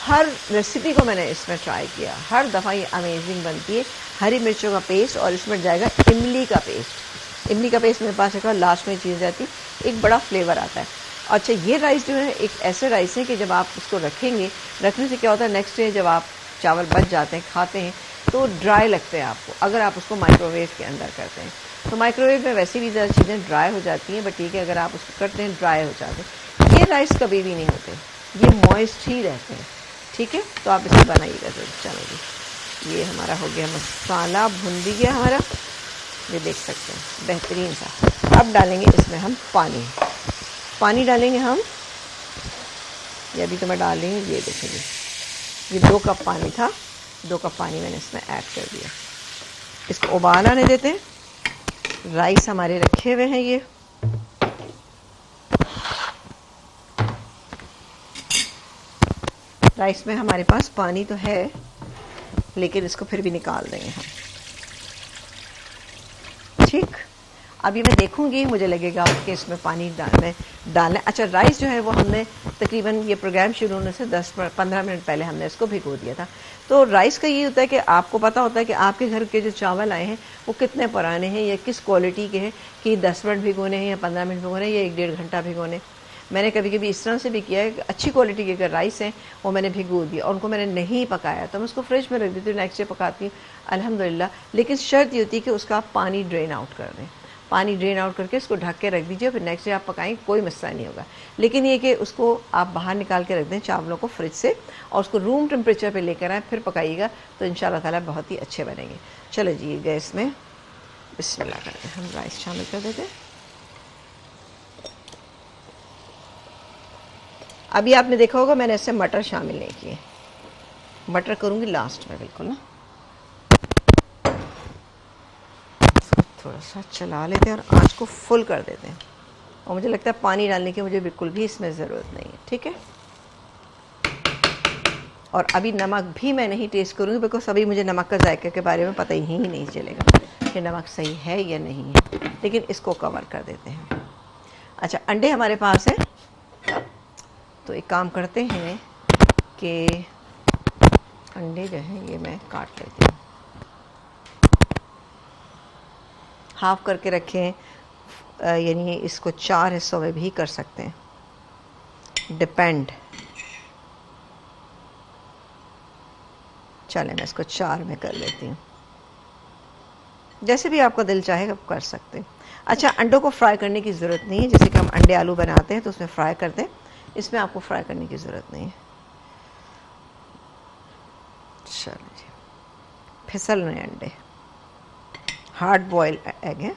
A: हर रेसिपी को मैंने इसमें ट्राई किया, हर दफ़ा ये अमेजिंग बनती है। हरी मिर्चों का पेस्ट और इसमें जाएगा इमली का पेस्ट। इमली का पेस्ट मेरे पास एक लास्ट में चीज़ जाती, एक बड़ा फ्लेवर आता है। अच्छा ये राइस जो है एक ऐसे राइस है कि जब आप उसको रखेंगे, रखने से क्या होता है नेक्स्ट डे जब आप चावल बच जाते हैं खाते हैं तो ड्राई लगते हैं आपको, अगर आप उसको माइक्रोवेव के अंदर करते हैं। तो माइक्रोवेव में वैसे भी ज़्यादा चीज़ें ड्राई हो जाती हैं, बट ठीक है अगर आप उसको करते हैं ड्राई हो जाते हैं। ये राइस कभी भी नहीं होते, ये मॉइस्ट ही रहते हैं, ठीक है। तो आप इसे बनाइएगा जरूर। चलो ये हमारा हो गया मसाला, भुन भी गया हमारा, ये देख सकते हैं बेहतरीन सा। अब डालेंगे इसमें हम पानी डालेंगे हम, ये अभी तो मैं डाल रही हूँ, ये देखेंगे ये 2 कप पानी था, 2 कप पानी मैंने इसमें ऐड कर दिया। इसको उबाल आने देते हैं। राइस हमारे रखे हुए हैं, ये राइस में हमारे पास पानी तो है लेकिन इसको फिर भी निकाल देंगे हम, ठीक। अभी मैं देखूंगी, मुझे लगेगा कि इसमें पानी डालना। अच्छा राइस जो है वो हमने तकरीबन ये प्रोग्राम शुरू होने से 10-15 मिनट पहले हमने इसको भिगो दिया था। तो राइस का ये होता है कि आपको पता होता है कि आपके घर के जो चावल आए हैं वो कितने पुराने हैं या किस क्वालिटी के हैं, कि 10 मिनट भिगोने हैं या 15 मिनट भिगोने हैं या 1-1.5 घंटा भिगोने। मैंने कभी कभी इस तरह से भी किया है कि अच्छी क्वालिटी के अगर राइस हैं वो मैंने भिगो दिया और उनको मैंने नहीं पकाया तो मैं उसको फ्रिज में रख देती हूँ, नेक्स्ट डे पकाती हूँ अल्हम्दुलिल्लाह। लेकिन शर्त ये होती है कि उसका आप पानी ड्रेन आउट कर दें, पानी ड्रेन आउट करके उसको ढक के रख दीजिए, फिर नेक्स्ट डे आप पकाएं कोई मसला नहीं होगा। लेकिन ये कि उसको आप बाहर निकाल के रख दें चावलों को फ्रिज से और उसको रूम टेम्परेचर पे लेकर आएँ, फिर पकाइएगा तो इंशाल्लाह ताला बहुत ही अच्छे बनेंगे। चलो जी गैस में बिस्मिल्लाह करते हैं, हम राइस शामिल कर देते हैं। अभी आपने देखा होगा मैंने इससे मटर शामिल नहीं किए, मटर करूँगी लास्ट में बिल्कुल ना। थोड़ा सा चला लेते हैं और आंच को फुल कर देते हैं, और मुझे लगता है पानी डालने की मुझे बिल्कुल भी इसमें ज़रूरत नहीं है, ठीक है। और अभी नमक भी मैं नहीं टेस्ट करूँगी बिकॉज अभी मुझे नमक का जायके के बारे में पता ही नहीं चलेगा कि नमक सही है या नहीं है, लेकिन इसको कवर कर देते हैं। अच्छा अंडे हमारे पास है तो एक काम करते हैं कि अंडे जो हैं ये मैं काट लेती हूँ, हाफ करके रखें, यानी इसको 4 हिस्सों में भी कर सकते हैं, डिपेंड। चलें मैं इसको 4 में कर लेती हूँ, जैसे भी आपका दिल चाहे आप कर सकते हैं। अच्छा, अंडों को फ्राई करने की ज़रूरत नहीं है, जैसे कि हम अंडे आलू बनाते हैं तो उसमें फ्राई करते हैं, इसमें आपको फ्राई करने की ज़रूरत नहीं है। चलो जी, फिसल रहे अंडे, हार्ड बॉयल एग है।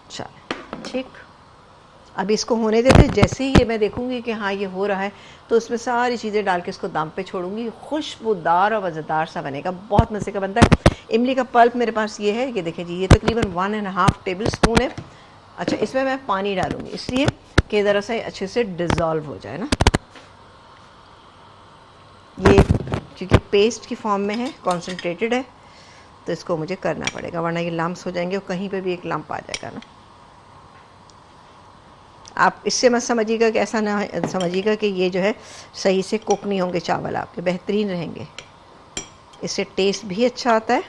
A: चलो ठीक, अब इसको होने देते हैं। जैसे ही ये मैं देखूंगी कि हाँ ये हो रहा है तो उसमें सारी चीज़ें डाल के इसको दम पे छोड़ूंगी। खुशबूदार और मज़ेदार सा बनेगा, बहुत मज़े का बनता है। इमली का पल्प मेरे पास ये है, ये देखें जी, ये तकरीबन 1.5 टेबल स्पून है। अच्छा, इसमें मैं पानी डालूंगी इसलिए कि ज़रा सा अच्छे से डिज़ोल्व हो जाए ना, ये क्योंकि पेस्ट की फॉर्म में है, कॉन्सेंट्रेटेड है, तो इसको मुझे करना पड़ेगा वरना ये लम्प्स हो जाएंगे और कहीं पे भी एक लम्प आ जाएगा ना। आप इससे मत समझिएगा कि ऐसा ना समझिएगा कि ये जो है सही से कुक नहीं होंगे चावल, आपके बेहतरीन रहेंगे, इससे टेस्ट भी अच्छा आता है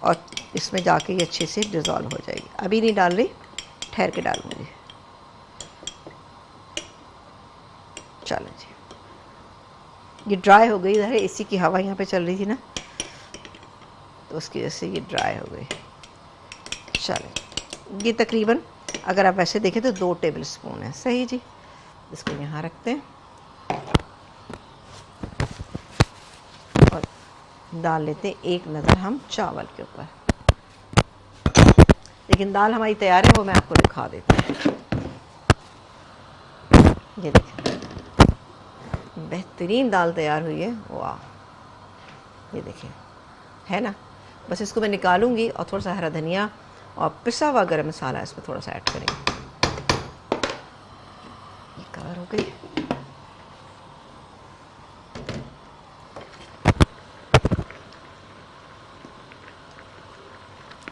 A: और इसमें जाके ये अच्छे से डिज़ोल्व हो जाएगी। अभी नहीं डाल रही, ठहर के डालूंगी। चलो जी, ये ड्राई हो गई, इधर एसी की हवा यहाँ पे चल रही थी ना तो उसकी वजह से ये ड्राई हो गई। चलो, ये तकरीबन अगर आप वैसे देखें तो 2 टेबल स्पून है, सही जी। इसको यहाँ रखते हैं और डाल लेते हैं एक नज़र हम चावल के ऊपर। लेकिन दाल हमारी तैयार है, वो मैं आपको दिखा देती हूँ। ये देखें, बेहतरीन दाल तैयार हुई है, वाह, ये देखें, है ना। बस इसको मैं निकालूंगी और थोड़ा सा हरा धनिया और पिसा हुआ गरम मसाला इसमें थोड़ा सा ऐड करेंगे। ये कवर हो गई।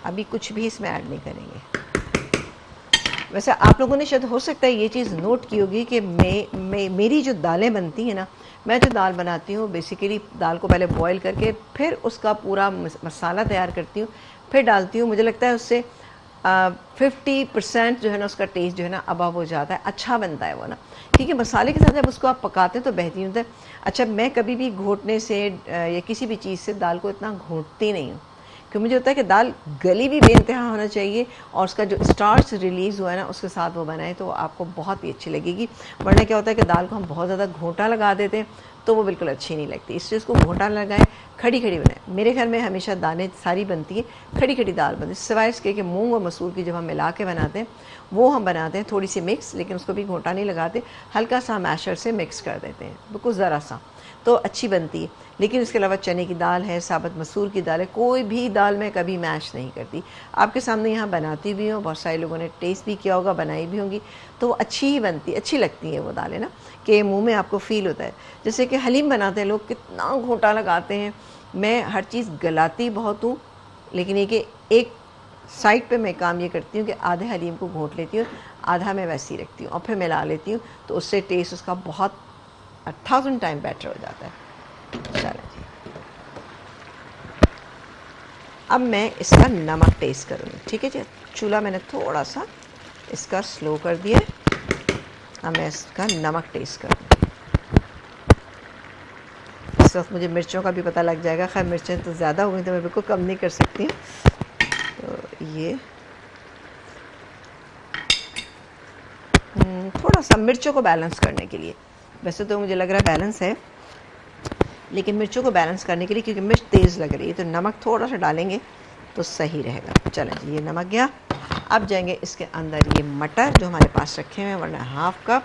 A: अभी कुछ भी इसमें ऐड नहीं करेंगे। वैसे आप लोगों ने शायद हो सकता है ये चीज़ नोट की होगी कि मेरी जो दालें बनती हैं ना, मैं जो दाल बनाती हूँ बेसिकली दाल को पहले बॉईल करके फिर उसका पूरा मसाला तैयार करती हूँ, फिर डालती हूँ। मुझे लगता है उससे 50% जो है ना उसका टेस्ट जो है ना अबव हो जाता है, अच्छा बनता है वो ना, क्योंकि मसाले के साथ जब उसको आप पकाते हैं तो बेहतरीन होता है। अच्छा, मैं कभी भी घोटने से या किसी भी चीज़ से दाल को इतना घोटती नहीं हूँ, क्योंकि मुझे होता है कि दाल गली भी बेइंतहा होना चाहिए और उसका जो स्टार्च रिलीज़ हुआ है ना उसके साथ वो बनाए तो आपको बहुत ही अच्छी लगेगी। वरना क्या होता है कि दाल को हम बहुत ज़्यादा घोंटा लगा देते हैं तो वो बिल्कुल अच्छी नहीं लगती, इसलिए उसको घोंटा लगाएं, खड़ी खड़ी बनाएं। मेरे घर में हमेशा दालें सारी बनती हैं, खड़ी खड़ी दाल बनती है, सिवाय इसके कि मूंग और मसूर की जब हम मिला के बनाते हैं वो हम बनाते हैं थोड़ी सी मिक्स, लेकिन उसको भी घोंटा नहीं लगाते, हल्का सा मैशर से मिक्स कर देते हैं, बिल्कुल ज़रा सा, तो अच्छी बनती है। लेकिन इसके अलावा चने की दाल है, साबुत मसूर की दाल है, कोई भी दाल मैं कभी मैश नहीं करती। आपके सामने यहाँ बनाती भी हूँ, बहुत सारे लोगों ने टेस्ट भी किया होगा, बनाई भी होंगी, तो वो अच्छी ही बनती, अच्छी लगती है वो दालें ना, कि मुंह में आपको फ़ील होता है। जैसे कि हलीम बनाते हैं लोग, कितना घोंटा लगाते हैं। मैं हर चीज़ गलाती बहुत हूँ, लेकिन ये कि एक साइड पे मैं काम ये करती हूँ कि आधे हलीम को घोंट लेती हूँ, आधा मैं वैसे ही रखती हूँ और फिर मिला लेती हूँ, तो उससे टेस्ट उसका बहुत 1000 टाइम बेटर हो जाता है। चलो जी, अब मैं इसका नमक टेस्ट करूँगी, ठीक है जी। चूल्हा मैंने थोड़ा सा इसका स्लो कर दिया, अब मैं इसका नमक टेस्ट करूँगी। इस वक्त मुझे मिर्चों का भी पता लग जाएगा, खैर मिर्चें तो ज़्यादा हो गई तो मैं बिल्कुल कम नहीं कर सकती हूँ। तो ये थोड़ा सा मिर्चों को बैलेंस करने के लिए, वैसे तो मुझे लग रहा है बैलेंस है, लेकिन मिर्चों को बैलेंस करने के लिए, क्योंकि मिर्च तेज़ लग रही है, तो नमक थोड़ा सा डालेंगे तो सही रहेगा। चलें जी, ये नमक गया। अब जाएंगे इसके अंदर ये मटर जो हमारे पास रखे हुए हैं, वरना हाफ कप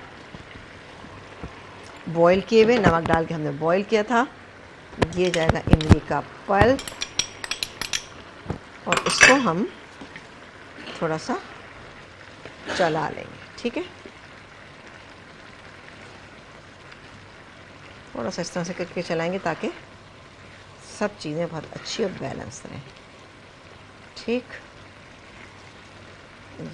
A: बॉईल किए हुए, नमक डाल के हमने बॉईल किया था। ये जाएगा इमली का पल्प और इसको हम थोड़ा सा चला लेंगे, ठीक है। थोड़ा सा इस तरह से करके चलाएंगे ताकि सब चीज़ें बहुत अच्छी और बैलेंस रहें। ठीक,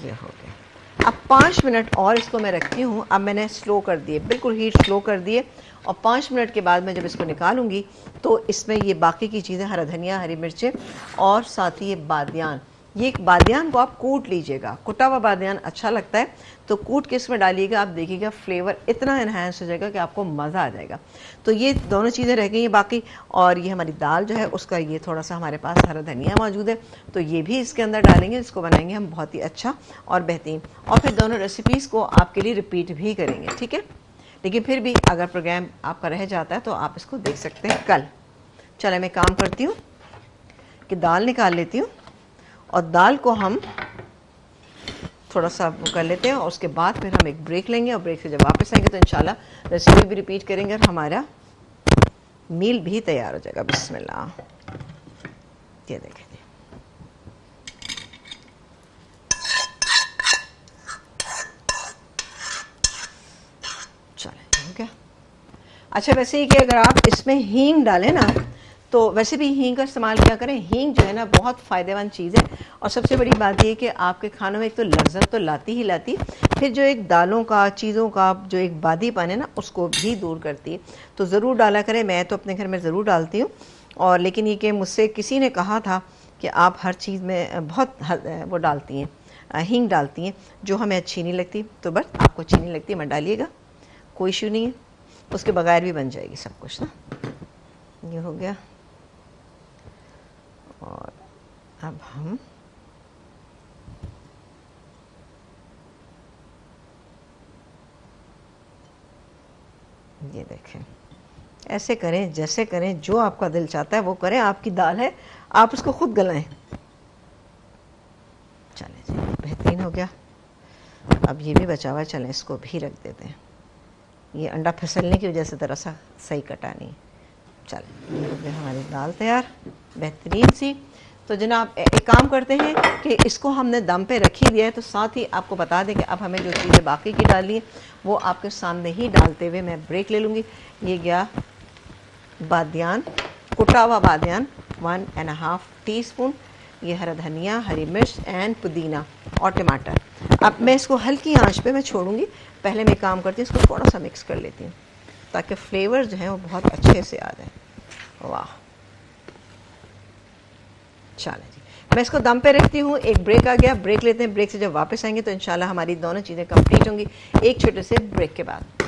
A: ये हो गया। अब 5 मिनट और इसको मैं रखती हूँ। अब मैंने स्लो कर दिए, बिल्कुल हीट स्लो कर दिए, और 5 मिनट के बाद मैं जब इसको निकालूंगी तो इसमें ये बाकी की चीज़ें, हरा धनिया, हरी मिर्चें और साथ ही ये बादियान, ये बादियान को आप कूट लीजिएगा। कुटा हुआ बादियान अच्छा लगता है तो कूट के इसमें डालिएगा, आप देखिएगा फ्लेवर इतना इन्हांस हो जाएगा कि आपको मज़ा आ जाएगा। तो ये दोनों चीज़ें रह गई हैं बाकी। और ये हमारी दाल जो है उसका ये थोड़ा सा हमारे पास हरा धनिया मौजूद है, तो ये भी इसके अंदर डालेंगे। इसको बनाएंगे हम बहुत ही अच्छा और बेहतरीन, और फिर दोनों रेसिपीज़ को आपके लिए रिपीट भी करेंगे, ठीक है। लेकिन फिर भी अगर प्रोग्राम आपका रह जाता है तो आप इसको देख सकते हैं कल। चलो मैं काम करती हूँ कि दाल निकाल लेती हूँ, और दाल को हम थोड़ा सा कर लेते हैं, और उसके बाद फिर हम एक ब्रेक लेंगे, और ब्रेक से जब वापस आएंगे तो इंशाल्लाह रेसिपी भी रिपीट करेंगे और हमारा मील भी तैयार हो जाएगा। बिस्मिल्लाह, ये देखें। चलें, हो गया। अच्छा, वैसे ही कि अगर आप इसमें हींग डालें ना, तो वैसे भी हींग का इस्तेमाल क्या करें। हींग जो है ना बहुत फ़ायदेमंद चीज़ है, और सबसे बड़ी बात ये कि आपके खानों में एक तो लज्जत तो लाती ही लाती, फिर जो एक दालों का, चीज़ों का जो एक बादीपन है ना, उसको भी दूर करती है। तो ज़रूर डाला करें, मैं तो अपने घर में ज़रूर डालती हूँ। और लेकिन ये कि मुझसे किसी ने कहा था कि आप हर चीज़ में बहुत वो डालती हैं, हींग डालती हैं, जो हमें अच्छी नहीं लगती। तो बस आपको अच्छी नहीं लगती मत डालिएगा, कोई इशू नहीं है, उसके बगैर भी बन जाएगी सब कुछ ना। ये हो गया। और अब हम ये देखें, ऐसे करें, जैसे करें, जो आपका दिल चाहता है वो करें। आपकी दाल है, आप उसको खुद गलाएं। चलें जी, बेहतरीन हो गया। अब ये भी बचा हुआ है, चलें इसको भी रख देते हैं। ये अंडा फिसलने की वजह से ज़रा सा सही कटा नहीं। चलें, ये हो गया हमारी दाल तैयार, बेहतरीन सी। तो जनाब एक काम करते हैं कि इसको हमने दम पे रख ही दिया है, तो साथ ही आपको बता दें कि अब हमें जो चीज़ें बाकी की डालनी है वो आपके सामने ही डालते हुए मैं ब्रेक ले लूँगी। ये गया बादियान, कुटा हुआ बादियान 1.5 टीस्पून, ये हरा धनिया, हरी मिर्च एंड पुदीना और टमाटर। अब मैं इसको हल्की आंच पे मैं छोड़ूंगी। पहले मैं काम करती हूँ, इसको थोड़ा सा मिक्स कर लेती हूँ ताकि फ्लेवर जो है वो बहुत अच्छे से आ जाए। वाह, चलें जी, मैं इसको दम पे रखती हूँ। एक ब्रेक आ गया, ब्रेक लेते हैं। ब्रेक से जब वापस आएंगे तो इंशाल्लाह हमारी दोनों चीज़ें कंप्लीट होंगी एक छोटे से ब्रेक के बाद।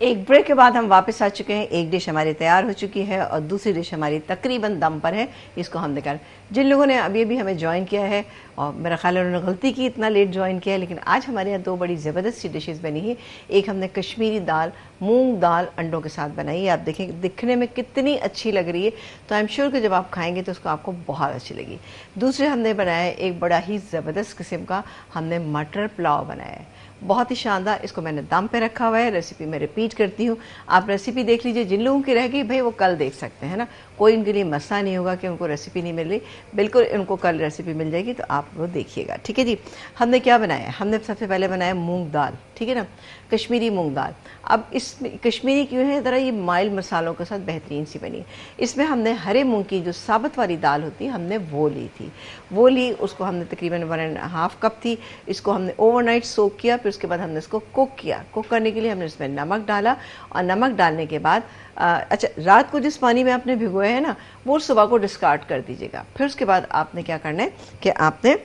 A: एक ब्रेक के बाद हम वापस आ चुके हैं। एक डिश हमारी तैयार हो चुकी है और दूसरी डिश हमारी तकरीबन दम पर है। इसको हम निकाल, जिन लोगों ने अभी अभी हमें ज्वाइन किया है, और मेरा ख्याल है उन्होंने गलती की इतना लेट ज्वाइन किया है, लेकिन आज हमारे यहाँ दो बड़ी ज़बरदस्त सी डिशेस बनी है। एक हमने कश्मीरी दाल, मूंग दाल अंडों के साथ बनाई है। आप देखें दिखने में कितनी अच्छी लग रही है, तो आई एम श्योर कि जब आप खाएंगे तो उसको आपको बहुत अच्छी लगी। दूसरे हमने बनाया एक बड़ा ही ज़बरदस्त किस्म का, हमने मटर पुलाव बनाया है, बहुत ही शानदार। इसको मैंने दम पे रखा हुआ है। रेसिपी मैं रिपीट करती हूँ, आप रेसिपी देख लीजिए। जिन लोगों की रह गई भाई वो कल देख सकते हैं ना, कोई उनके लिए मसला नहीं होगा कि उनको रेसिपी नहीं मिल रही, बिल्कुल उनको कल रेसिपी मिल जाएगी, तो आप वो देखिएगा, ठीक है जी। हमने क्या बनाया, हमने सबसे पहले बनाया मूंग दाल, ठीक है ना, कश्मीरी मूंग दाल। अब इसमें कश्मीरी क्यों है, ज़रा ये माइल्ड मसालों के साथ बेहतरीन सी बनी। इसमें हमने हरे मूंग की जो साबुत वाली दाल होती है हमने वो ली थी, वो ली, उसको हमने तकरीबन 1.5 कप थी। इसको हमने ओवरनाइट सोक किया, फिर उसके बाद हमने इसको कुक किया। कुक करने के लिए हमने इसमें नमक डाला, और नमक डालने के बाद अच्छा, रात को जिस पानी में आपने भिगोया है ना, वो सुबह को डिस्कार्ड कर दीजिएगा। फिर उसके बाद आपने क्या करना है कि आपने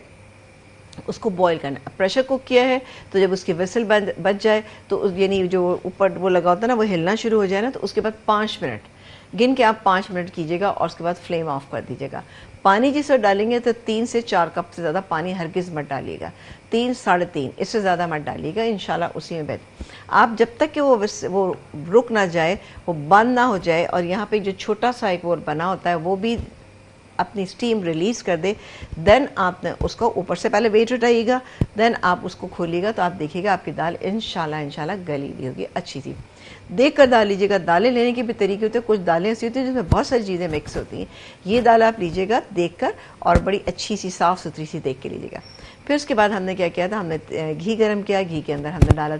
A: उसको बॉईल करना है। प्रेशर कुक किया है तो जब उसकी विसल बच जाए, तो यानी जो ऊपर वो लगा होता है ना, वो हिलना शुरू हो जाए ना, तो उसके बाद 5 मिनट गिन के आप 5 मिनट कीजिएगा, और उसके बाद फ्लेम ऑफ कर दीजिएगा। पानी जिस वक्त डालेंगे तो 3 से 4 कप से ज़्यादा पानी हरगिज़ मत डालिएगा, 3 साढ़े 3 इससे ज़्यादा मत डालिएगा, इंशाल्लाह उसी में बेहतर। आप जब तक कि वो रुक ना जाए, वो बंद ना हो जाए, और यहाँ पे जो छोटा सा एक वो बना होता है वो भी अपनी स्टीम रिलीज़ कर दे, देन आपने उसको ऊपर से पहले वेट उठाइएगा, देन आप उसको खोलिएगा, तो आप देखिएगा आपकी दाल इंशाल्लाह गली हुई होगी अच्छी सी। देख कर दाल लीजिएगा। दालें लेने के भी तरीके होते हैं, कुछ दालें ऐसी होती हैं जिसमें बहुत सारी चीज़ें मिक्स होती हैं। ये दाल आप लीजिएगा देख कर, और बड़ी अच्छी सी साफ़ सुथरी सी देख के लीजिएगा। फिर उसके बाद हमने क्या किया था, हमने घी गरम किया, घी के अंदर हमने डाला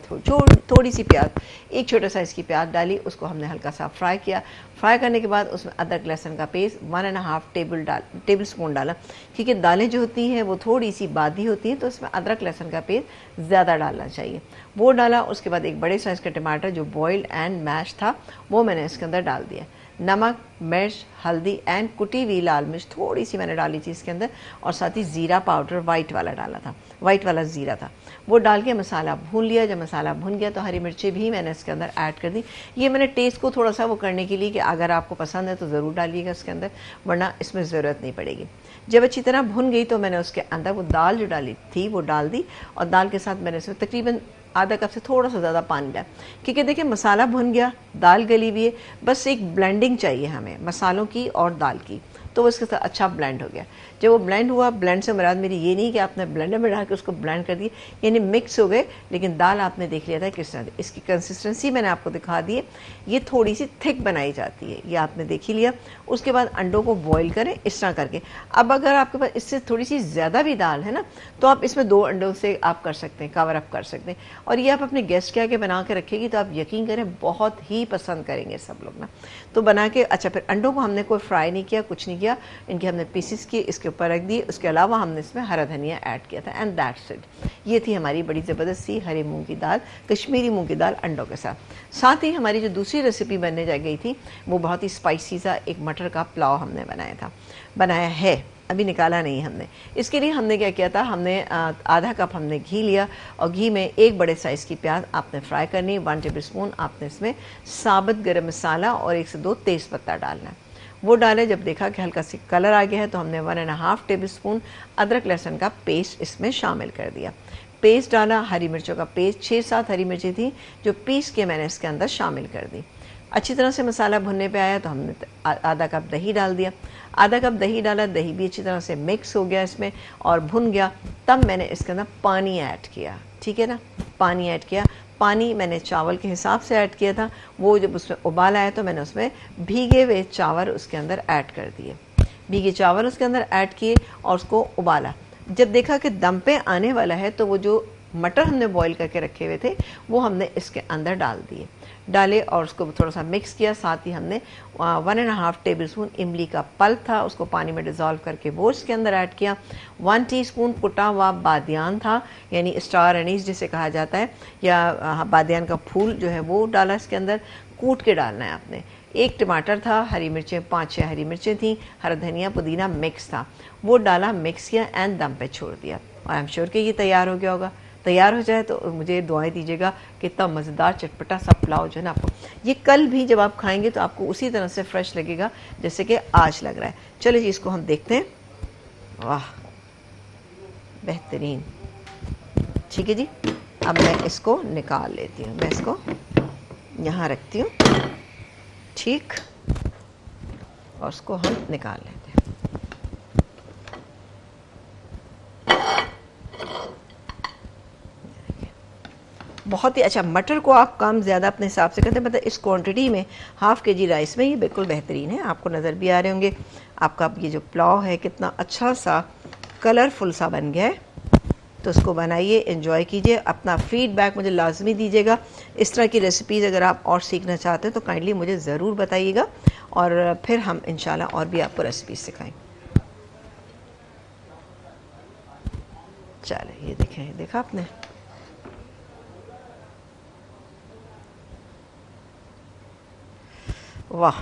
A: थोड़ी सी प्याज, एक छोटा साइज़ की प्याज डाली, उसको हमने हल्का सा फ्राई किया। फ्राई करने के बाद उसमें अदरक लहसुन का पेस्ट 1.5 टेबल स्पून डाला, क्योंकि दालें जो होती हैं वो थोड़ी सी बादी होती हैं, तो उसमें अदरक लहसुन का पेस्ट ज़्यादा डालना चाहिए। वो डाला। उसके बाद एक बड़े साइज़ का टमाटर जो बॉइल्ड एंड मैश था वो मैंने इसके अंदर डाल दिया। नमक, मिर्च, हल्दी एंड कुटी हुई लाल मिर्च थोड़ी सी मैंने डाली थी इसके अंदर, और साथ ही ज़ीरा पाउडर वाइट वाला डाला था, वाइट वाला ज़ीरा था। वो डाल के मसाला भून लिया। जब मसाला भून गया तो हरी मिर्ची भी मैंने इसके अंदर ऐड कर दी। ये मैंने टेस्ट को थोड़ा सा वो करने के लिए कि अगर आपको पसंद है तो ज़रूर डालिएगा इसके अंदर, वरना इसमें ज़रूरत नहीं पड़ेगी। जब अच्छी तरह भुन गई तो मैंने उसके अंदर वो दाल जो डाली थी वो डाल दी, और दाल के साथ मैंने इसमें तकरीबन आधा कप से थोड़ा सा ज़्यादा पानी डाला, क्योंकि देखिए मसाला भुन गया, दाल गली हुई है, बस एक ब्लेंडिंग चाहिए हमें मसालों की और दाल की, तो वो इसके साथ अच्छा ब्लेंड हो गया। जब वो ब्लेंड हुआ, ब्लेंड से मुराद मेरी ये नहीं कि आपने ब्लेंडर में डाल के उसको ब्लेंड कर दिए, यानी मिक्स हो गए, लेकिन दाल आपने देख लिया था किस तरह। इसकी कंसिस्टेंसी मैंने आपको दिखा दी है, ये थोड़ी सी थिक बनाई जाती है, ये आपने देख ही लिया। उसके बाद अंडों को बॉईल करें इस तरह करके। अब अगर आपके पास इससे थोड़ी सी ज़्यादा भी दाल है ना, तो आप इसमें 2 अंडों से आप कर सकते हैं, कवर अप कर सकते हैं। और ये आप अपने गेस्ट के आगे बना के रखेगी तो आप यकीन करें बहुत ही पसंद करेंगे सब लोग ना। तो बना के अच्छा, फिर अंडों को हमने कोई फ्राई नहीं किया, कुछ नहीं किया, इनके हमने पीसेस किए, इसके ऊपर रख दिए। उसके अलावा हमने इसमें हरा धनिया ऐड किया था, एंड दैट्स इट। ये थी हमारी बड़ी ज़बरदस्त सी हरे मूंग की दाल, कश्मीरी मूंग की दाल अंडों के साथ। साथ ही हमारी जो दूसरी रेसिपी बनने जा गई थी वो बहुत ही स्पाइसी सा एक मटर का पुलाव हमने बनाया है, अभी निकाला नहीं हमने। इसके लिए हमने क्या किया था, हमने आधा कप हमने घी लिया, और घी में एक बड़े साइज़ की प्याज आपने फ्राई करनी, 1 टेबल स्पून आपने इसमें साबुत गरम मसाला और 1 से 2 तेज़ पत्ता डालना है। वो डाले। जब देखा कि हल्का सी कलर आ गया है तो हमने 1.5 टेबल स्पून अदरक लहसुन का पेस्ट इसमें शामिल कर दिया। पेस्ट डाला, हरी मिर्चों का पेस्ट 6-7 हरी मिर्ची थी जो पीस के मैंने इसके अंदर शामिल कर दी। अच्छी तरह से मसाला भुनने पे आया तो हमने आधा कप दही डाल दिया। आधा कप दही डाला, दही भी अच्छी तरह से मिक्स हो गया इसमें और भुन गया। तब मैंने इसके अंदर पानी ऐड किया, ठीक है ना, पानी ऐड किया। पानी मैंने चावल के हिसाब से ऐड किया था। वो जब उसमें उबाल आया तो मैंने उसमें भीगे हुए चावल उसके अंदर ऐड कर दिए, भीगे चावल उसके अंदर ऐड किए और उसको उबाला। जब देखा कि दम पे आने वाला है तो वो जो मटर हमने बॉईल करके रखे हुए थे वो हमने इसके अंदर डाले और उसको थोड़ा सा मिक्स किया। साथ ही हमने 1.5 टेबल स्पून इमली का पल्प था, उसको पानी में डिज़ोल्व करके वो इसके अंदर ऐड किया। 1 टीस्पून कुटा हुआ बादियान था, यानी स्टार एनीस जिसे कहा जाता है, या बादियान का फूल जो है वो डाला इसके अंदर, कूट के डालना है आपने। 1 टमाटर था, हरी मिर्चें 5-6 हरी मिर्चें थी, हरा धनिया पुदीना मिक्स था, वो डाला, मिक्स किया एंड दम पे छोड़ दिया। और आई एम श्योर कि ये तैयार हो गया होगा। तैयार हो जाए तो मुझे दुआएं दीजिएगा कि इतना मज़ेदार चटपटा सा पुलाव जो है ना, आपको ये कल भी जब आप खाएंगे तो आपको उसी तरह से फ्रेश लगेगा जैसे कि आज लग रहा है। चलिए जी, इसको हम देखते हैं। वाह, बेहतरीन। ठीक है जी, अब मैं इसको निकाल लेती हूँ, मैं इसको यहाँ रखती हूँ, ठीक, और उसको हम निकाल लेते हैं। बहुत ही अच्छा। मटर को आप कम ज़्यादा अपने हिसाब से करते हैं, मतलब इस क्वांटिटी में ½ kg राइस में ये बिल्कुल बेहतरीन है। आपको नज़र भी आ रहे होंगे आपका ये जो पुलाव है कितना अच्छा सा कलरफुल सा बन गया है। तो उसको बनाइए, एंजॉय कीजिए, अपना फीडबैक मुझे लाजमी दीजिएगा। इस तरह की रेसिपीज़ अगर आप और सीखना चाहते हैं तो काइंडली मुझे ज़रूर बताइएगा, और फिर हम इंशाल्लाह और भी आपको रेसिपीज़ सिखाएँ। चलिए, ये देखें, देखा आपने, वाह,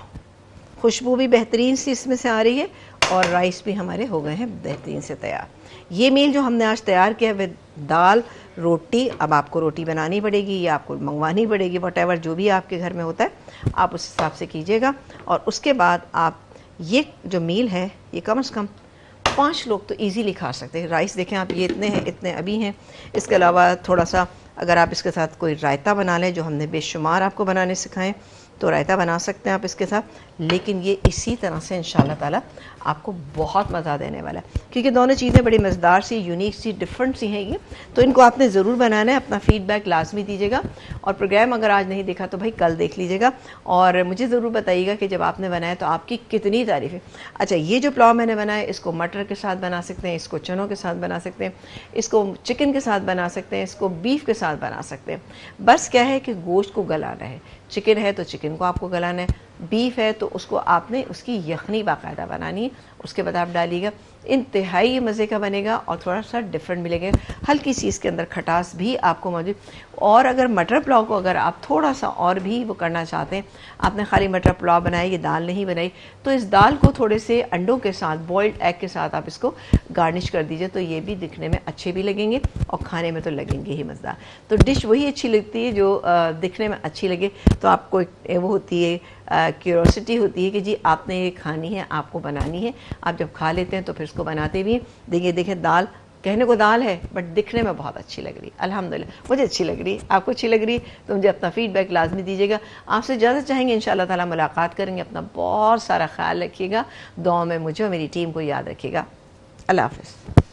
A: खुशबू भी बेहतरीन सी इसमें से आ रही है और राइस भी हमारे हो गए हैं बेहतरीन से तैयार। ये मील जो हमने आज तैयार किया है विद दाल रोटी, अब आपको रोटी बनानी पड़ेगी या आपको मंगवानी पड़ेगी, वटेवर जो भी आपके घर में होता है आप उस हिसाब से कीजिएगा। और उसके बाद आप ये जो मील है ये कम से कम 5 लोग तो ईज़िली खा सकते हैं। राइस देखें आप, ये इतने हैं, इतने अभी हैं। इसके अलावा थोड़ा सा अगर आप इसके साथ कोई रायता बना लें, जो हमने बेशुमार आपको बनाने सिखाएं, तो रायता बना सकते हैं आप इसके साथ, लेकिन ये इसी तरह से इंशाल्लाह ताला आपको बहुत मज़ा देने वाला है, क्योंकि दोनों चीज़ें बड़ी मज़ेदार सी, यूनिक सी, डिफरेंट सी हैं ये। तो इनको आपने ज़रूर बनाना है, अपना फ़ीडबैक लाजमी दीजिएगा, और प्रोग्राम अगर आज नहीं देखा तो भाई कल देख लीजिएगा, और मुझे ज़रूर बताइएगा कि जब आपने बनाया तो आपकी कितनी तारीफ़ें। अच्छा, ये जो पुलाव मैंने बनाया इसको मटर के साथ बना सकते हैं, इसको चनों के साथ बना सकते हैं, इसको चिकन के साथ बना सकते हैं, इसको बीफ के साथ बना सकते हैं। बस क्या है कि गोश्त को गलाना है, चिकन है तो चिकन को आपको गलाना है, बीफ है तो उसको आपने उसकी यखनी बाकायदा बनानी है, उसके बाद आप डालिएगा, इंतहाई मज़े का बनेगा और थोड़ा सा डिफरेंट मिलेगा, हल्की सी इसके अंदर खटास भी आपको मौजूद। और अगर मटर पुलाव को अगर आप थोड़ा सा और भी वो करना चाहते हैं, आपने खाली मटर पुलाव बनाई, ये दाल नहीं बनाई, तो इस दाल को थोड़े से अंडों के साथ, बॉइल्ड एग के साथ आप इसको गार्निश कर दीजिए, तो ये भी दिखने में अच्छे भी लगेंगे और खाने में तो लगेंगे ही मज़ेदार। तो डिश वही अच्छी लगती है जो दिखने में अच्छी लगे, तो आपको वो होती है, क्यूरोसिटी होती है कि जी आपने ये खानी है, आपको बनानी है। आप जब खा लेते हैं तो फिर इसको बनाते भी हैं। देखिए देखिए, दाल कहने को दाल है बट दिखने में बहुत अच्छी लग रही है, अल्हम्दुलिल्लाह मुझे अच्छी लग रही है, आपको अच्छी लग रही है तो मुझे अपना फ़ीडबैक लाजमी दीजिएगा। आपसे इजाज़त चाहेंगे, इंशाअल्लाह ताला मुलाकात करेंगे। अपना बहुत सारा ख्याल रखिएगा, दुआ में मुझे और मेरी टीम को याद रखिएगा। अल्लाह हाफ़िज़।